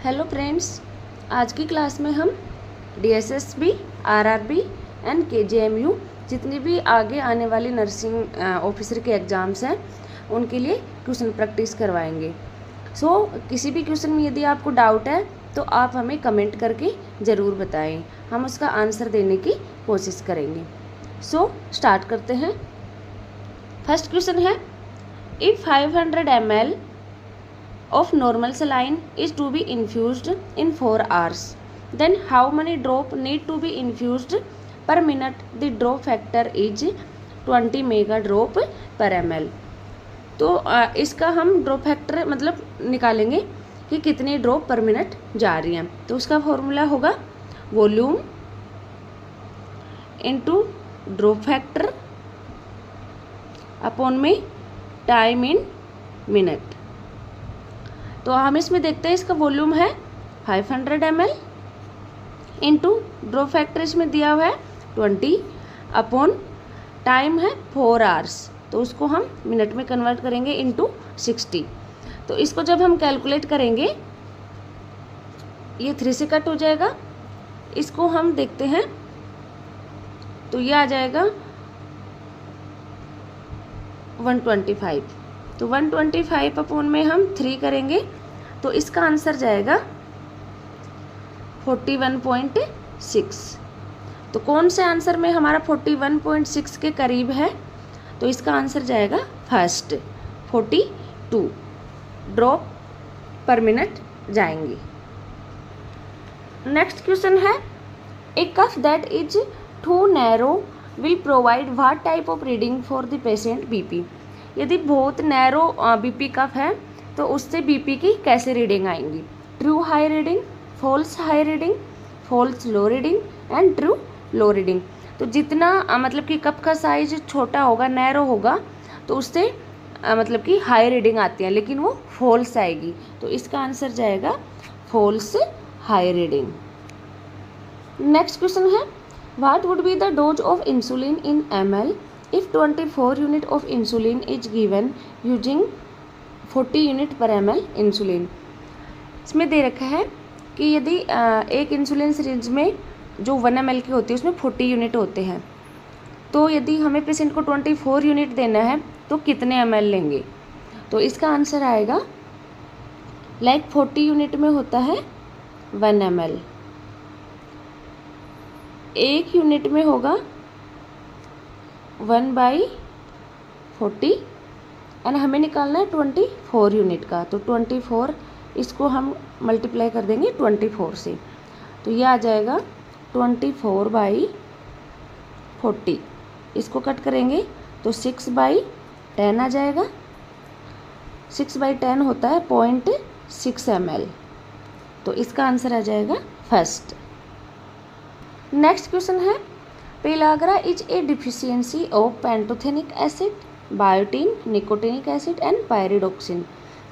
Hello friends, आज की class में हम DSSB, RRB एंड KJMU जितनी भी आगे आने वाली नर्सिंग ऑफिसर के एग्ज़ाम्स हैं उनके लिए क्वेश्चन प्रैक्टिस करवाएंगे। किसी भी क्वेश्चन में यदि आपको डाउट है तो आप हमें कमेंट करके ज़रूर बताएं, हम उसका आंसर देने की कोशिश करेंगे। स्टार्ट करते हैं। फर्स्ट क्वेश्चन है, if 500 ml of normal saline is to be infused in 4 hours, then how many drop need to be infused per minute? The drop factor is 20 mega drop per ml। तो इसका हम drop factor मतलब निकालेंगे कि कितनी drop per minute जा रही हैं। तो उसका फॉर्मूला होगा volume into drop factor upon में टाइम इन मिनट। तो हम इसमें देखते हैं, इसका वॉल्यूम है 500 ml इंटू ड्रॉप फैक्टर इसमें दिया हुआ है 20 अपॉन टाइम है 4 आवर्स, तो उसको हम मिनट में कन्वर्ट करेंगे इंटू 60। तो इसको जब हम कैलकुलेट करेंगे ये 3 से कट हो जाएगा, इसको हम देखते हैं तो ये आ जाएगा 125। तो 125 अपॉन में हम 3 करेंगे तो इसका आंसर जाएगा 41.6। तो कौन से आंसर में हमारा 41.6 के करीब है? तो इसका आंसर जाएगा फर्स्ट 42 ड्रॉप पर मिनट जाएंगी। नेक्स्ट क्वेश्चन है, a cuff that is too narrow will provide what type of reading for the patient BP. यदि बहुत नैरो बीपी कफ है तो उससे बीपी की कैसे रीडिंग आएंगी? True high reading, false high reading, false low reading and true low reading. तो जितना मतलब कि कप का साइज छोटा होगा, नैरो होगा, तो उससे मतलब कि हाई रीडिंग आती है, लेकिन वो फॉल्स आएगी। तो इसका आंसर जाएगा false high reading. Next question है, what would be the dose of insulin in ml if 24 unit of insulin is given using 40 unit पर ml इंसुलिन। इसमें दे रखा है कि यदि एक इंसुलिन सीरीज में जो 1 ml की होती है उसमें 40 यूनिट होते हैं, तो यदि हमें पेशेंट को 24 यूनिट देना है तो कितने ml लेंगे? तो इसका आंसर आएगा 40 यूनिट में होता है 1 ml, 1 यूनिट में होगा 1/40 एंड हमें निकालना है 24 यूनिट का। तो 24 इसको हम मल्टीप्लाई कर देंगे 24 से, तो ये आ जाएगा 24/40। इसको कट करेंगे तो 6/10 आ जाएगा। 6/10 होता है 0.6 ml। तो इसका आंसर आ जाएगा फर्स्ट। नेक्स्ट क्वेश्चन है, pellagra is a deficiency of pantothenic acid, biotin, nicotinic acid and pyridoxine.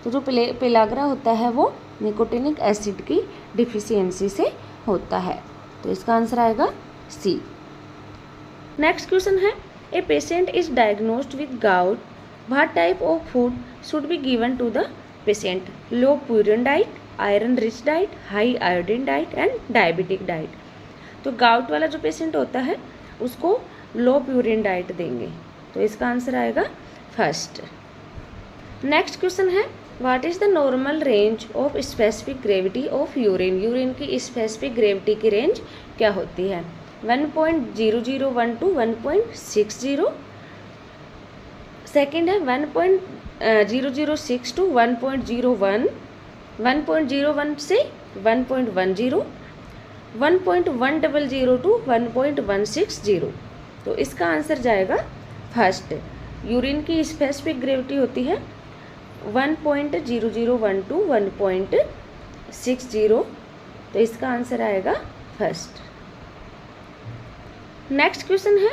तो जो पेलाग्रा होता है वो निकोटिनिक एसिड की डिफिशियंसी से होता है। तो इसका आंसर आएगा सी। नेक्स्ट क्वेश्चन है, a patient is diagnosed with gout, what type of food should be given to the patient? Low purine diet, iron rich diet, high iodine diet and diabetic diet. तो gout वाला जो patient होता है उसको लो purine diet देंगे। तो इसका answer आएगा फर्स्ट। नेक्स्ट क्वेश्चन है, what is the normal range of specific gravity of urine? Urine की स्पेसिफिक ग्रेविटी की रेंज क्या होती है? 1.0012 to 1.60। सेकेंड है 1.006 to 1.01, 1.01 से 1.10, 1.100 to 1.160। तो इसका आंसर जाएगा फर्स्ट। यूरिन की स्पेसिफिक ग्रेविटी होती है 1.0012 to 1.60। तो इसका आंसर आएगा फर्स्ट। नेक्स्ट क्वेश्चन है,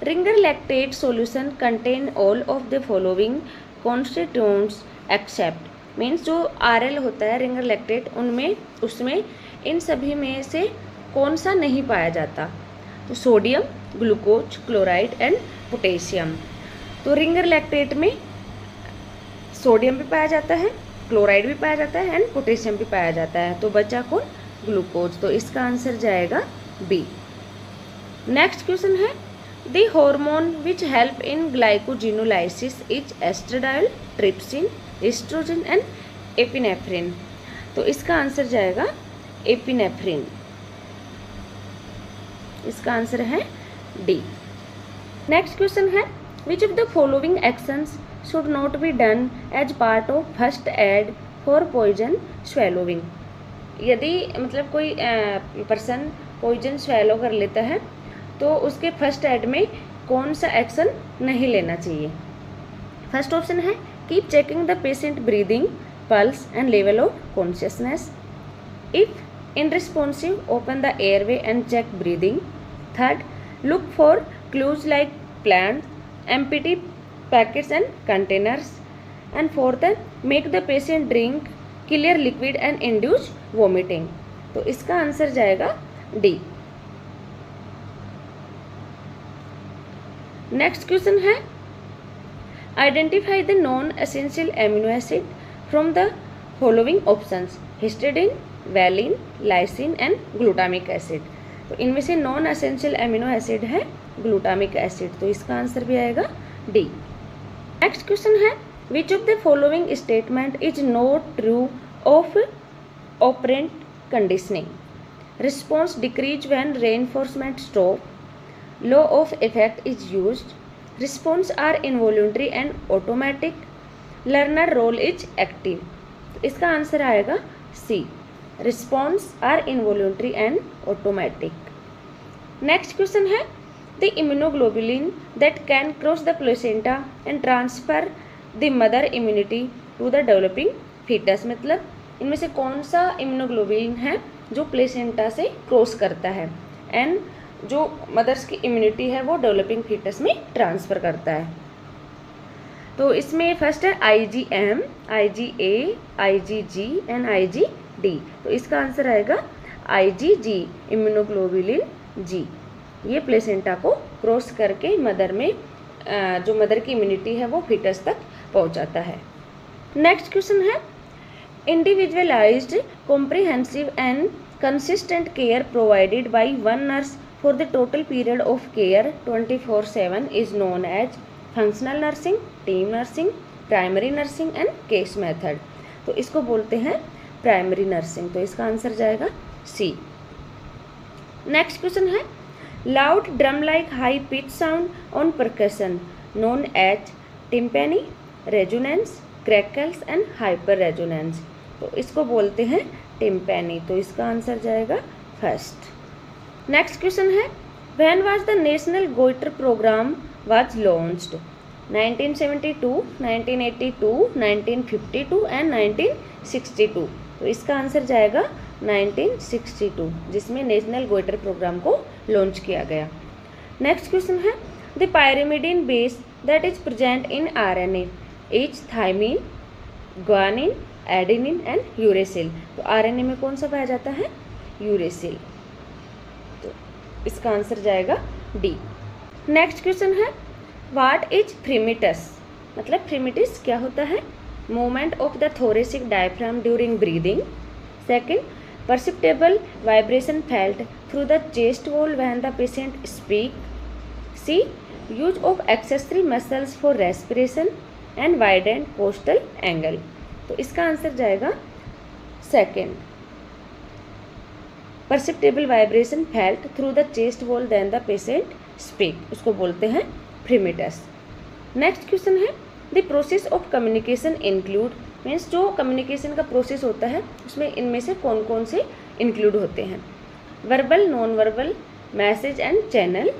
Ringer lactate solution contain all of the following constituents except. Means जो RL होता है रिंगर लैक्टेट, उसमें इन सभी में से कौन सा नहीं पाया जाता? तो sodium, glucose, chloride and potassium. तो रिंगर लैक्टेट में सोडियम भी पाया जाता है, क्लोराइड भी पाया जाता है एंड पोटेशियम भी पाया जाता है। तो बचा कौन? ग्लूकोज। तो इसका आंसर जाएगा बी। नेक्स्ट क्वेश्चन है the hormone which help in glycogenolysis is estradiol, trypsin, estrogen and epinephrine. तो इसका आंसर जाएगा एपिनेफ्रिन। इसका आंसर है डी। नेक्स्ट क्वेश्चन है which of the following actions should not be done as part of first aid for poison swallowing. यदि मतलब कोई person poison swallow कर लेता है तो उसके फर्स्ट एड में कौन सा एक्शन नहीं लेना चाहिए? फर्स्ट ऑप्शन है keep checking the patient breathing, pulse and level of consciousness. If unresponsive, open the airway and check breathing. Third, look for clues like plants, empty packets and containers. And fourth, make the patient drink clear liquid and induce vomiting. तो इसका answer जाएगा D. Next question है identify the non essential amino acid from the following options: histidine, valine, lysine and glutamic acid. तो इनमें से non essential amino acid है glutamic acid. तो इसका आंसर भी आएगा डी। नेक्स्ट क्वेश्चन है which of the following statement is not true of operant conditioning? Response decrease when reinforcement stop, law of effect is used, response are involuntary and automatic, learner role is active. तो इसका answer आएगा C, response are involuntary and automatic. Next question है the immunoglobulin that can cross the placenta and transfer the mother immunity to the developing foetus. मतलब इनमें से कौन सा immunoglobulin है जो प्लेसेंटा से क्रॉस करता है एंड जो मदर्स की इम्यूनिटी है वो डेवलपिंग फीटस में ट्रांसफर करता है? तो इसमें फर्स्ट है IgM, IgA, IgG and IgD। तो इसका आंसर आएगा IgG, इम्यूनोग्लोबुलिन G। ये प्लेसेंटा को क्रॉस करके मदर में जो मदर की इम्यूनिटी है वो फीटस तक पहुंचाता है। नेक्स्ट क्वेश्चन है individualised, comprehensive and consistent care provided by one nurse for the total period of care 24/7 is known as functional nursing, team nursing, primary nursing and case method. तो इसको बोलते हैं प्राइमरी नर्सिंग। तो इसका answer जाएगा C. Next question है loud drum like high pitch sound on percussion known as tympany, resonance, crackles and hyper resonance. तो इसको बोलते हैं टिम्पैनी। तो इसका आंसर जाएगा फर्स्ट। नेक्स्ट क्वेश्चन है when was the national goitre programme was launched? 1972, 1982, 1952 and 1962। तो इसका आंसर जाएगा 1962, जिसमें नेशनल गोइटर प्रोग्राम को लॉन्च किया गया। नेक्स्ट क्वेश्चन है the pyrimidine base that is present in RNA is thymine, guanine, adenine and uracil. तो RNA में कौन सा पाया जाता है? यूरेसिल। तो इसका आंसर जाएगा डी। नेक्स्ट क्वेश्चन है व्हाट इज फ्रीमिटस? मतलब फ्रीमिटस क्या होता है? Movement of the thoracic diaphragm during breathing. Second, perceptible vibration felt through the chest wall when the patient speak. C, use of accessory muscles for respiration and widened costal angle. तो इसका answer जाएगा second, perceptible vibration felt through the chest wall when the patient speak, उसको बोलते हैं फ्रीमिटस। Next question है the process of communication include, means जो communication का process होता है उसमें इनमें से कौन कौन से इंक्लूड होते हैं? Verbal, non verbal, message and channel.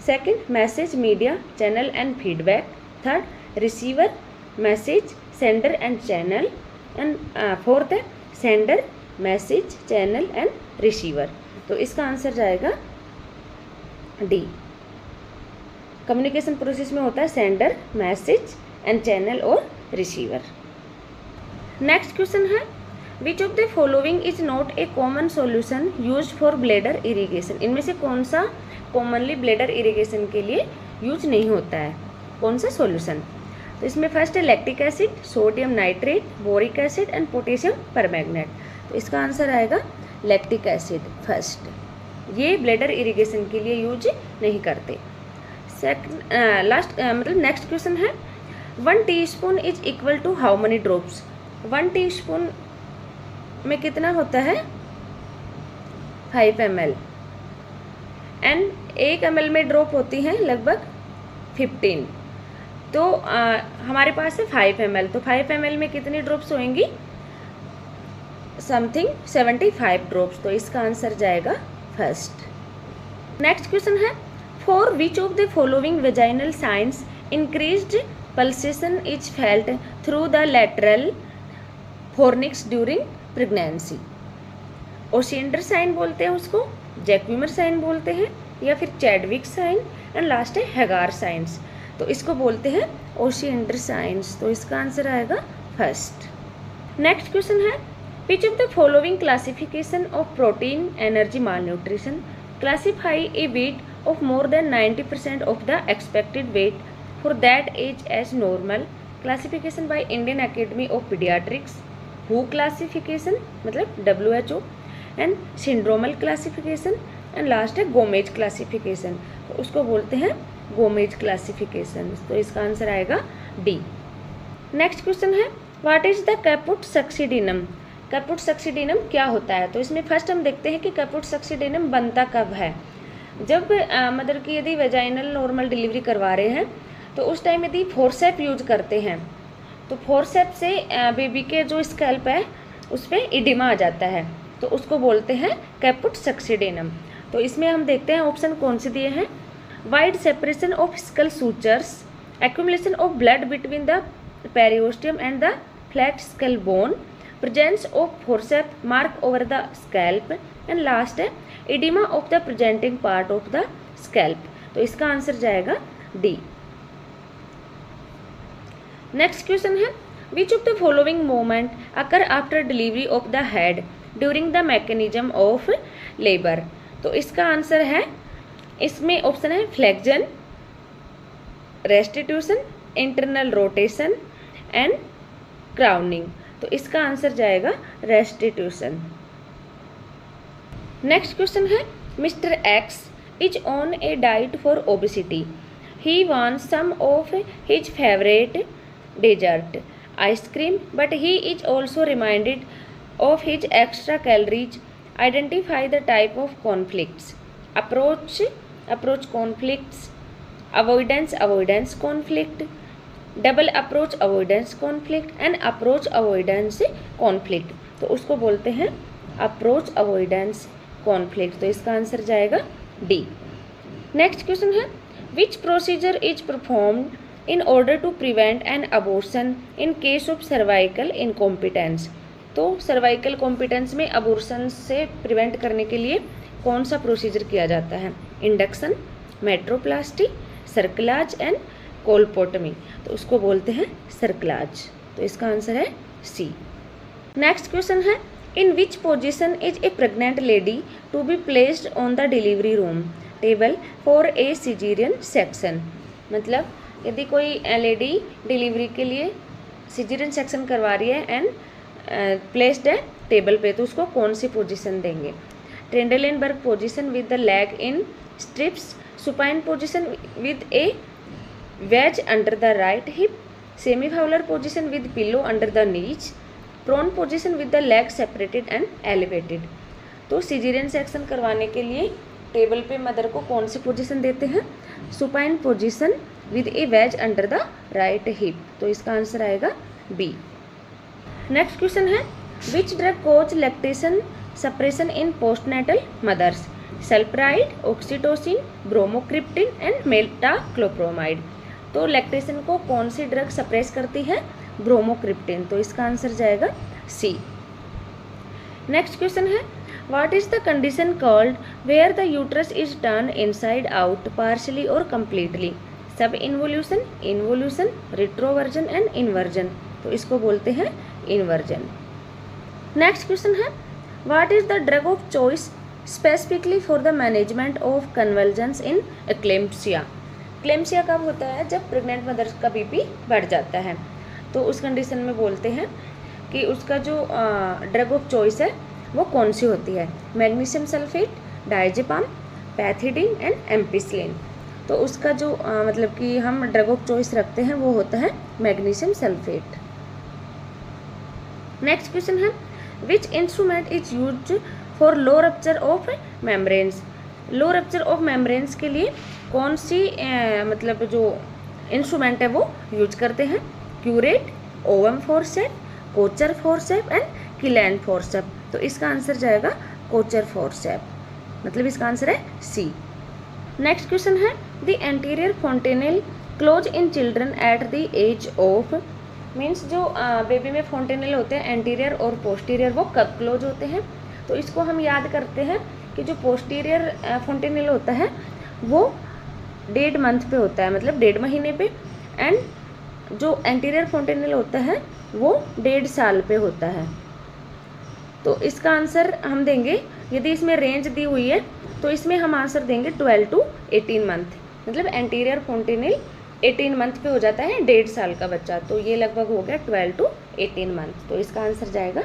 Second, message, media, channel and feedback. Third, receiver, message, sender and channel. And fourth है sender, message, channel and receiver. तो इसका आंसर जाएगा डी। कम्युनिकेशन प्रोसेस में होता है सेंडर, मैसेज एंड चैनल और receiver. Next question है which of the following is not a common solution used for bladder irrigation? इनमें से कौन सा कॉमनली ब्लैडर इरिगेशन के लिए यूज नहीं होता है? कौन सा सॉल्यूशन? तो इसमें फर्स्ट है lactic acid, sodium nitrate, boric acid and potassium permanganate. तो इसका आंसर आएगा लैक्टिक एसिड फर्स्ट। ये ब्लैडर इरिगेशन के लिए यूज नहीं करते। मतलब नेक्स्ट क्वेश्चन है 1 teaspoon is equal to how many drops. 1 teaspoon में कितना होता है 5 ml एंड 1 ml में ड्रॉप होती हैं लगभग 15। तो हमारे पास है 5 ml, तो 5 ml में कितनी ड्रॉप्स होंगी समथिंग 75 ड्रॉप्स। तो इसका आंसर जाएगा फर्स्ट। नेक्स्ट क्वेश्चन है for which of the following vaginal signs increased pulsation is felt through the lateral fornix during pregnancy. Osiander sign बोलते हैं उसको, जैक्विमर साइन बोलते हैं, या फिर चैडविक साइन, एंड लास्ट है हैगार साइंस। तो इसको बोलते हैं ओशिएंडर साइंस। तो इसका आंसर आएगा फर्स्ट। नेक्स्ट क्वेश्चन है which of the following classification of protein energy malnutrition classify a weight of more than 90% of the expected weight for that age as normal. Classification by Indian academy of paediatrics. हु classification मतलब WHO, and syndromal classification, and last है Gomez classification. तो उसको बोलते हैं Gomez classification. तो इसका answer आएगा डी। नेक्स्ट क्वेश्चन है what is the caput succedaneum. Caput succedaneum क्या होता है। तो इसमें फर्स्ट हम देखते हैं कि कैपुट सक्सीडिनम बनता कब है। जब मदर की यदि वेजाइनल नॉर्मल डिलीवरी करवा रहे हैं तो उस टाइम यदि फोर्सेप यूज करते हैं तो फोर्सेप से बेबी के जो स्कैल्प है उस पर इडिमा आ जाता है, तो उसको बोलते हैं कैपुट सक्सीडिनम। तो इसमें हम देखते हैं ऑप्शन कौन से दिए हैं। Wide separation of skull sutures, accumulation of blood between the periosteum and the flat skull bone, presence of forcep mark over the scalp, and last है oedema of the presenting part of the scalp. तो इसका answer जाएगा D. Next question है which of the following movement occur after delivery of the head during the mechanism of labour. तो इसका answer है, इसमें option है flexion, restitution, internal rotation and crowning. तो इसका आंसर जाएगा रेस्टिट्यूशन। नेक्स्ट क्वेश्चन है mister X is on a diet for obesity. He wants some of his favourite dessert ice cream, but he is also reminded of his extra calories. Identify the type of conflicts. Approach conflicts, avoidance conflict, double approach avoidance conflict, and approach avoidance conflict. तो उसको बोलते हैं approach avoidance conflict। तो इसका answer जाएगा D. Next question है which procedure is performed in order to prevent an abortion in case of cervical incompetence। तो cervical competence में अबॉर्शन से प्रिवेंट करने के लिए कौन सा प्रोसीजर किया जाता है। Induction, metroplasty, cerclage and colpotomy. तो उसको बोलते हैं सर्कलाज। तो इसका आंसर है सी। नेक्स्ट क्वेश्चन है in which position is a pregnant lady to be placed on the delivery room table for a caesarean section. मतलब यदि कोई लेडी डिलीवरी के लिए सिजेरियन सेक्शन करवा रही है एंड प्लेस्ड है टेबल पे, तो उसको कौन सी पोजीशन देंगे। Trendelenburg position with the leg in stirrups, supine position with a wedge under the right hip, semi Fowler position with pillow under the knees, prone position with the leg separated and elevated. तो caesarean section करवाने के लिए table पे mother को कौन सी position देते हैं, supine position with a wedge under the right hip. तो इसका आंसर आएगा बी। नेक्स्ट क्वेश्चन है which drug cause lactation suppression in postnatal mothers. Sulpiride, oxytocin, bromocriptine and metoclopramide. तो लैक्टेशन को कौन सी ड्रग सप्रेस करती है, ब्रोमोक्रिप्टिन। तो इसका आंसर जाएगा सी। नेक्स्ट क्वेश्चन है what is the condition called where the uterus is turn inside out partially और completely. Subinvolution, involution, retroversion and inversion. तो इसको बोलते हैं इन्वर्जन। नेक्स्ट क्वेश्चन है what is the drug of choice specifically for the management of convulsions in eclampsia. Eclampsia कब होता है? जब प्रेग्नेंट मदर्स का बीपी बढ़ जाता है, तो उस कंडीशन में बोलते हैं कि उसका जो ड्रग ऑफ चॉइस है वो कौन सी होती है? Magnesium sulphate, diazepam, pethidine and ampicillin. तो उसका जो मतलब कि हम ड्रग ऑफ चॉइस रखते हैं वो होता है मैग्नीशियम सल्फेट। नेक्स्ट क्वेश्चन है which instrument is used for low rupture of membranes. Low rupture of membranes के लिए कौन सी मतलब जो इंस्ट्रूमेंट है वो यूज करते हैं? Curette, ovum forcep, Kocher forcep and Killian forcep. तो इसका आंसर जाएगा कोचर फोर्सेप, मतलब इसका आंसर है सी। नेक्स्ट क्वेश्चन है the anterior fontanelle close in children at the age of. Means जो बेबी में फोंटेनेल होते हैं एंटीरियर और पोस्टीरियर वो कब क्लोज होते हैं? तो इसको हम याद करते हैं कि जो पोस्टीरियर फोंटेनेल होता है वो 1.5 मंथ पे होता है, मतलब 1.5 महीने पे, एंड जो एंटीरियर फोंटेनेल होता है वो 1.5 साल पे होता है। तो इसका आंसर हम देंगे, यदि इसमें रेंज दी हुई है तो इसमें हम आंसर देंगे 12 to 18 मंथ, मतलब एंटीरियर फोंटेनेल 18 मंथ पे हो जाता है 1.5 साल का बच्चा, तो ये लगभग हो गया 12 to 18 मंथ। तो इसका आंसर जाएगा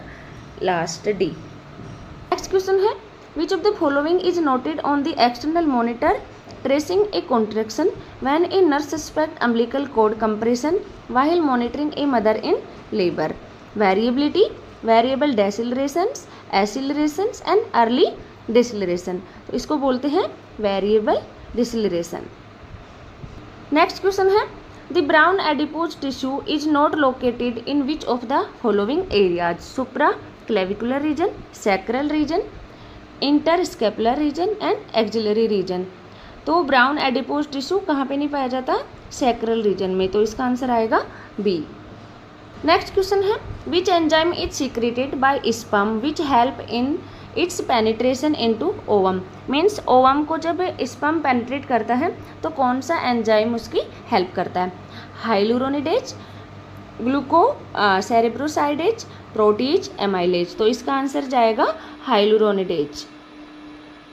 लास्ट डी। नेक्स्ट क्वेश्चन है which of the following is noted on the external monitor tracing a contraction when a nurse suspect umbilical cord compression while monitoring a mother in labour? Variability, variable decelerations, accelerations and early deceleration. तो इसको बोलते हैं variable deceleration. Next question है the brown adipose tissue is not located in which of the following areas? Supra clavicular region, sacral region, interscapular region and axillary region. तो brown adipose tissue कहाँ पे नहीं पाया जाता? सैक्रल रीजन में, तो इसका आंसर आएगा बी। नेक्स्ट क्वेश्चन है which enzyme is secreted by sperm which help in its penetration into ovum. Means ovum को जब स्पर्म पेनिट्रेट करता है तो कौन सा एंजाइम उसकी हेल्प करता है? Hyaluronidase, gluco cerebrosidase, protease, amylase. तो इसका आंसर जाएगा हाइलुरोनिडेज।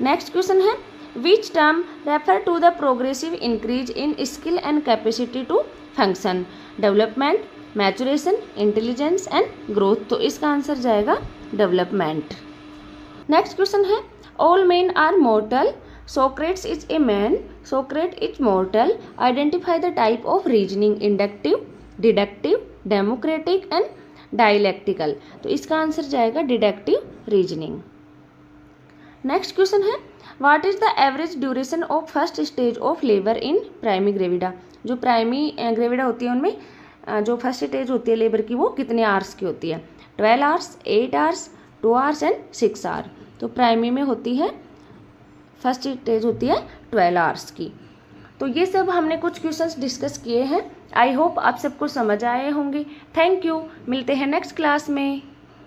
नेक्स्ट क्वेश्चन है which term refer to the progressive increase in skill and capacity to function? Development, maturation, intelligence and growth. तो इसका आंसर जाएगा डेवलपमेंट। नेक्स्ट क्वेश्चन है all men are mortal, Socrates is a man, Socrates is mortal, identify the type of reasoning? Inductive, deductive, democratic and dialectical. तो इसका answer जाएगा deductive reasoning. Next question है what is the average duration of first stage of labour in primi gravida? जो primi gravida होती है उनमें जो first stage होती है लेबर की वो कितने आवर्स की होती है? 12 hours, 8 hours, 2 hours and 6 hour. तो प्राइमरी में होती है फर्स्ट स्टेज होती है 12 आवर्स की। तो ये सब हमने कुछ क्वेश्चंस डिस्कस किए हैं। आई होप आप सबको समझ आए होंगे। थैंक यू, मिलते हैं नेक्स्ट क्लास में।